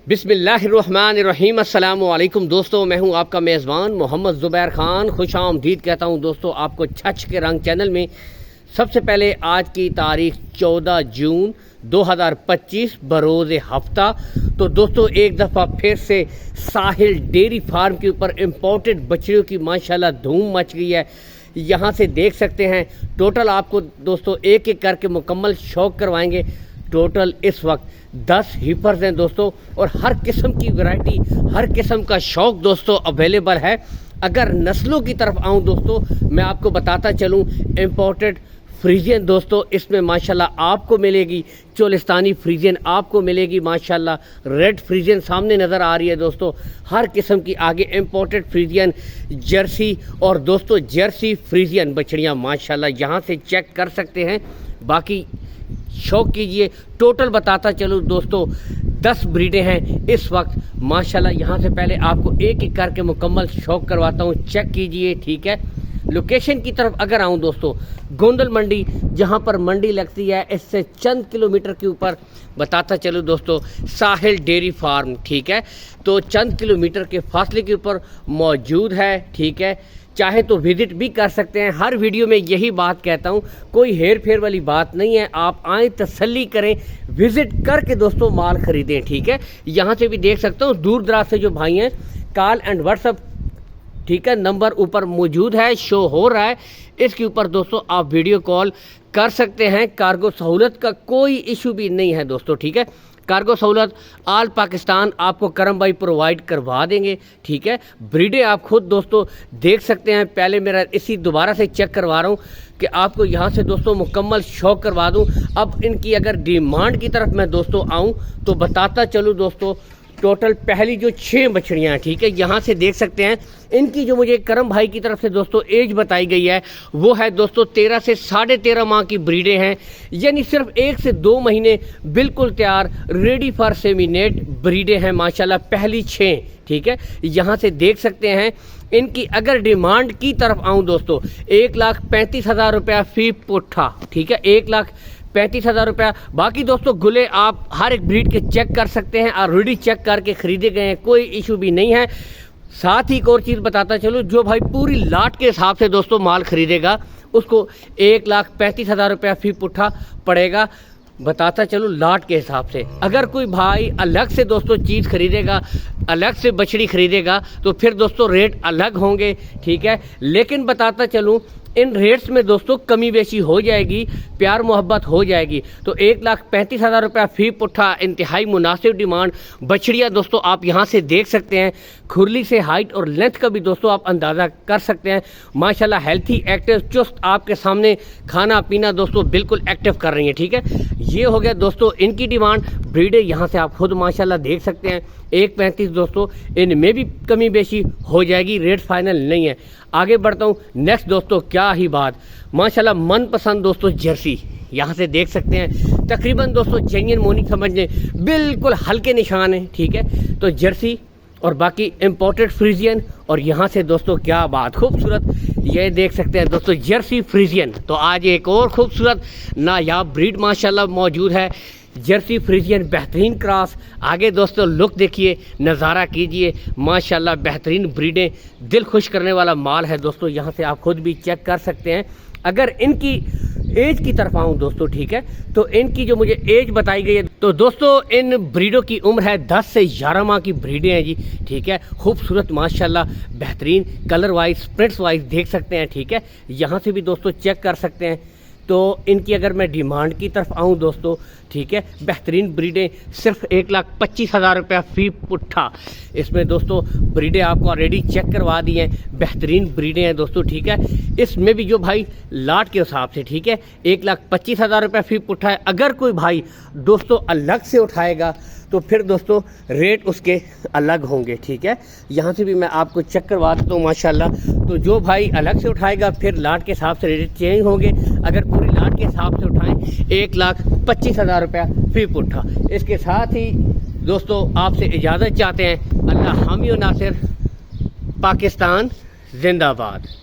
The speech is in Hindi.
बिस्मिल्लाहिर्रहमानिर्रहीम। अस्सलाम वालेकुम दोस्तों, मैं हूं आपका मेज़बान मोहम्मद ज़ुबैर ख़ान। खुश आमदीद कहता हूं दोस्तों आपको छछ के रंग चैनल में। सबसे पहले आज की तारीख 14 जून 2025 बरोज़ हफ्ता। तो दोस्तों एक दफ़ा फिर से साहिल डेयरी फार्म के ऊपर इम्पोर्टेड बछड़ियों की माशाल्लाह धूम मच गई है। यहाँ से देख सकते हैं टोटल आपको दोस्तों एक एक करके मुकम्मल शौक करवाएंगे। टोटल इस वक्त 10 हीपर्स हैं दोस्तों, और हर किस्म की वैरायटी, हर किस्म का शौक दोस्तों अवेलेबल है। अगर नस्लों की तरफ आऊं दोस्तों, मैं आपको बताता चलूं इम्पोर्टेड फ्रीजियन दोस्तों इसमें माशाल्लाह आपको मिलेगी। चोलिस्तानी फ्रीजियन आपको मिलेगी माशाल्लाह। रेड फ्रीजियन सामने नज़र आ रही है दोस्तों। हर किस्म की आगे इम्पोर्टेड फ्रीजियन, जर्सी और दोस्तों जर्सी फ्रीजियन बछड़ियाँ माशाल्लाह यहाँ से चेक कर सकते हैं। बाकी शौक कीजिए। टोटल बताता चलूँ दोस्तों 10 ब्रीडें हैं इस वक्त माशाल्लाह। यहाँ से पहले आपको एक एक करके मुकम्मल शौक करवाता हूँ, चेक कीजिए, ठीक है। लोकेशन की तरफ अगर आऊँ दोस्तों, गोंदल मंडी जहाँ पर मंडी लगती है, इससे चंद किलोमीटर के ऊपर बताता चलूँ दोस्तों साहिल डेयरी फार्म, ठीक है। तो चंद किलोमीटर के फासले के ऊपर मौजूद है, ठीक है। चाहे तो विज़िट भी कर सकते हैं। हर वीडियो में यही बात कहता हूँ, कोई हेर फेर वाली बात नहीं है। आप आएँ, तसल्ली करें, विज़िट करके दोस्तों माल ख़रीदें, ठीक है। यहाँ से भी देख सकते हो दूर दराज से जो भाई हैं, कॉल एंड व्हाट्सअप, ठीक है, नंबर ऊपर मौजूद है, शो हो रहा है। इसके ऊपर दोस्तों आप वीडियो कॉल कर सकते हैं। कार्गो सहूलत का कोई इशू भी नहीं है दोस्तों, ठीक है। कार्गो सहूलत आल पाकिस्तान आपको करम भाई प्रोवाइड करवा देंगे, ठीक है। ब्रीडें आप खुद दोस्तों देख सकते हैं। पहले मेरा इसी दोबारा से चेक करवा रहा हूँ कि आपको यहाँ से दोस्तों मुकम्मल शौक करवा दूँ। अब इनकी अगर डिमांड की तरफ मैं दोस्तों आऊँ तो बताता चलूँ दोस्तों, टोटल पहली जो 6 बछड़ियाँ, ठीक है, यहाँ से देख सकते हैं। इनकी जो मुझे करम भाई की तरफ से दोस्तों एज बताई गई है वो है दोस्तों 13 से 13.5 माह की ब्रीडें हैं, यानी सिर्फ 1 से 2 महीने बिल्कुल तैयार रेडी फॉर सेमिनेट ब्रीडें हैं माशाल्लाह। पहली 6, ठीक है, यहाँ से देख सकते हैं। इनकी अगर डिमांड की तरफ आऊँ दोस्तों 1,35,000 रुपया फी पुट्ठा, ठीक है, 1,35,000 रुपया। बाकी दोस्तों गुले आप हर एक ब्रीड के चेक कर सकते हैं, ऑलरेडी चेक करके ख़रीदे गए हैं, कोई इशू भी नहीं है। साथ ही एक और चीज़ बताता चलूँ, जो भाई पूरी लाट के हिसाब से दोस्तों माल ख़रीदेगा उसको 1,35,000 रुपया फी पुट्ठा पड़ेगा। बताता चलूँ लाट के हिसाब से। अगर कोई भाई अलग से दोस्तों चीज़ खरीदेगा, अलग से बछड़ी खरीदेगा, तो फिर दोस्तों रेट अलग होंगे, ठीक है। लेकिन बताता चलूँ इन रेट्स में दोस्तों कमी बेशी हो जाएगी, प्यार मोहब्बत हो जाएगी। तो 1,35,000 रुपया फी पुट्ठा इंतहाई मुनासिब डिमांड। बछड़ियाँ दोस्तों आप यहाँ से देख सकते हैं। खुरली से हाइट और लेंथ का भी दोस्तों आप अंदाज़ा कर सकते हैं। माशाल्लाह हेल्थी, एक्टिव, चुस्त, आपके सामने खाना पीना दोस्तों बिल्कुल एक्टिव कर रही हैं, ठीक है। ये हो गया दोस्तों इनकी डिमांड। ब्रीडें यहाँ से आप खुद माशाल्लाह देख सकते हैं। 1,35 दोस्तों इनमें भी कमी बेशी हो जाएगी, रेट फाइनल नहीं है। आगे बढ़ता हूँ। नेक्स्ट दोस्तों क्या ही बात, माशाल्लाह मनपसंद दोस्तों जर्सी यहाँ से देख सकते हैं। तकरीबन दोस्तों जेन्युइन मोनी समझने बिल्कुल हल्के निशान हैं, ठीक है। तो जर्सी और बाकी इम्पोर्टेड फ्रीजियन, और यहाँ से दोस्तों क्या बात खूबसूरत, ये देख सकते हैं दोस्तों जर्सी फ्रीजियन। तो आज एक और खूबसूरत नायाब ब्रीड माशाल्लाह मौजूद है, जर्सी फ्रीजियन, बेहतरीन क्रॉस। आगे दोस्तों लुक देखिए, नज़ारा कीजिए, माशाल्लाह बेहतरीन ब्रीडें, दिल खुश करने वाला माल है दोस्तों। यहाँ से आप खुद भी चेक कर सकते हैं। अगर इनकी एज की तरफ आऊँ दोस्तों, ठीक है, तो इनकी जो मुझे एज बताई गई है तो दोस्तों इन ब्रीडों की उम्र है 10 से 11 माह की ब्रीडें हैं जी, ठीक है। खूबसूरत माशाल्लाह बेहतरीन, कलर वाइज, स्प्रेड्स वाइज देख सकते हैं, ठीक है। यहाँ से भी दोस्तों चेक कर सकते हैं। तो इनकी अगर मैं डिमांड की तरफ आऊँ दोस्तों, ठीक है, बेहतरीन ब्रीडें, सिर्फ 1,25,000 रुपया फी पुट्ठा। इसमें दोस्तों ब्रीडें आपको ऑलरेडी चेक करवा दी हैं, बेहतरीन ब्रीडें हैं दोस्तों, ठीक है। इसमें भी जो भाई लाट के हिसाब से, ठीक है, 1,25,000 रुपया फी पुट्ठा है। अगर कोई भाई दोस्तों अलग से उठाएगा तो फिर दोस्तों रेट उसके अलग होंगे, ठीक है। यहाँ से भी मैं आपको चेक करवा देता हूँ माशाल्लाह। तो जो भाई अलग से उठाएगा फिर लाट के हिसाब से रेट चेंज होंगे। अगर पूरी लाट के हिसाब से उठाएं 1,25,000 रुपया फी पुट्ठा। इसके साथ ही दोस्तों आपसे इजाज़त चाहते हैं। अल्लाह हामी और नासिर, पाकिस्तान जिंदाबाद।